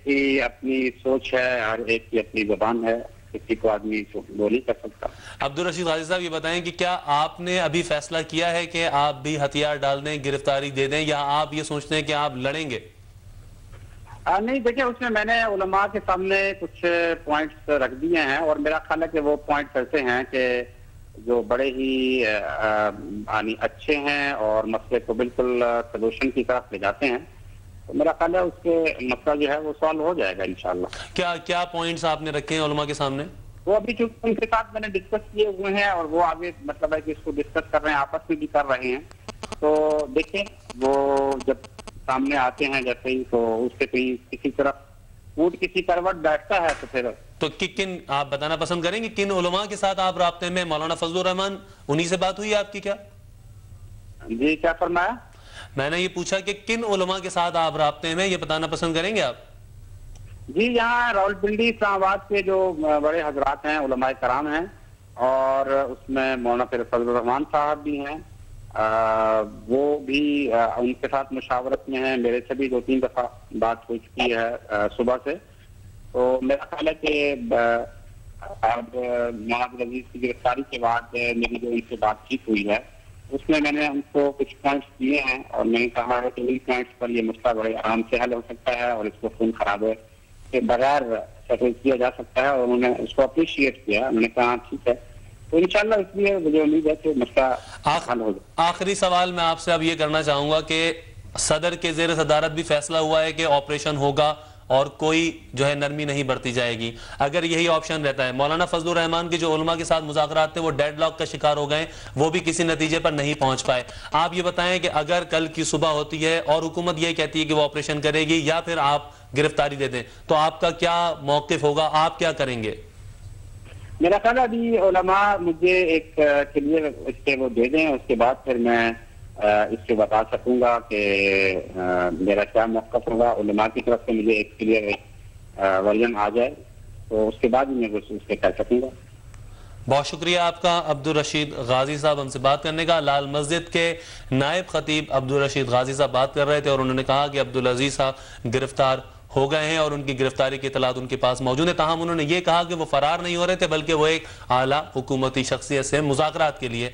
کی اپنی سوچ ہے، ہر ایک کی اپنی زبان ہے، کسی کو آدمی بول نہیں کر سکتا۔ عبدالرشید غازی صاحب یہ بتائیں کہ کیا آپ نے ابھی فیصلہ کیا ہے کہ آپ بھی ہتھیار ڈال دیں، گرفتاری دے دیں، یا آپ یہ سوچتے ہیں کہ آپ لڑیں گے؟ نہیں دیکھیں، اس میں نے علماء کے سامنے کچھ پوائنٹس رکھ دیے ہیں، اور میرا خیال ہے کہ وہ پوائنٹس ایسے ہیں کہ جو بڑے ہی اچھے ہیں اور مسئلے کو بالکل سلوشن کی طرف لے جاتے ہیں، تو میرا خیال ہے اس کے مسئلہ جو ہے وہ سالو ہو جائے گا انشاءاللہ۔ کیا پوائنٹس آپ نے رکھے ہیں علماء کے سامنے؟ وہ ابھی چونکہ ان کے ساتھ میں نے ڈسکس کیے ہوئے ہیں، اور وہ آگے مطلب ہے کہ اس کو ڈسکس کر رہے ہیں، آپس میں بھی کر رہے ہیں، تو دیکھیں وہ جب سامنے آتے ہیں جیسے ہی، تو اس سے کسی طرف اونٹ کسی کروٹ بیٹھتا ہے تو پھر تو کن آپ بتانا پسند کریں گے کن علماء کے ساتھ آپ رابطے میں؟ مولانا فضل الرحمان، انہی سے بات ہوئی آپ کی کیا؟ جی کیا فرمایا؟ میں نے یہ پوچھا کہ کن علماء کے ساتھ آپ رابطے میں، یہ بتانا پسند کریں گے آپ؟ جی یہاں راولپنڈی اسلام آباد کے جو بڑے حضرات ہیں، علماء کرام ہیں، اور اس میں مولانا فضل الرحمان صاحب بھی ہیں، وہ بھی ان کے ساتھ مشاورت میں ہیں، میرے سے بھی 2-3 دفعہ بات ہو چکی ہے صبح سے، تو میرا خیال ہے کہ اب مولانا عبدالعزیز کی گرفتاری کے بعد میری جو ان سے بات چیت ہوئی ہے، اس میں نے ان کو کچھ پوائنٹس دیے ہیں، اور میں نے کہا ہے کہ ان پوائنٹس پر یہ مسئلہ بڑے آرام سے حل ہو سکتا ہے، اور اس کو خون خرابے کے بغیر سیٹل کیا جا سکتا ہے، اور انہوں نے اس کو اپریشیٹ کیا۔ انہوں نے کہا ٹھیک ہے، تو انشاءاللہ اس لیے مجھے امید ہے کہ مسئلہ حل ہو جائے۔ آخری سوال میں آپ سے اب یہ کرنا چاہوں گا کہ صدر کے زیر صدارت بھی فیصلہ ہوا ہے کہ آپریشن ہوگا اور کوئی جو ہے نرمی نہیں برتی جائے گی، اگر یہی آپشن رہتا ہے، مولانا فضل الرحمان کے جو علماء کے ساتھ مذاکرات تھے وہ ڈیڈ لاک کا شکار ہو گئے، وہ بھی کسی نتیجے پر نہیں پہنچ پائے، آپ یہ بتائیں کہ اگر کل کی صبح ہوتی ہے اور حکومت یہ کہتی ہے کہ وہ آپریشن کرے گی یا پھر آپ گرفتاری دے دیں، تو آپ کا کیا موقف ہوگا؟ آپ کیا کریں گے؟ میرا خیال ابھی علماء مجھے ایک کلیئر اس کے وہ دے دیں، اس کے بعد پھر میں اس سے بتا سکوں گا کہ میرا کیا موقف ہوگا۔ علماء کی طرف سے مجھے ایک کلیئر ورژن آ جائے تو اس کے بعد میں اس سے کہہ سکوں گا۔ بہت شکریہ آپ کا عبدالرشید غازی صاحب ہم سے بات کرنے کا۔ لال مسجد کے نائب خطیب عبدالرشید غازی صاحب بات کر رہے تھے، اور انہوں نے کہا کہ عبدالعزیز صاحب گرفتار ہو گئے ہیں اور ان کی گرفتاری کی اطلاعات ان کے پاس موجود ہیں، تاہم انہوں نے یہ کہا کہ وہ فرار نہیں ہو رہے تھے بلکہ وہ ایک اعلیٰ حکومتی شخصیت سے مذاکرات کے لیے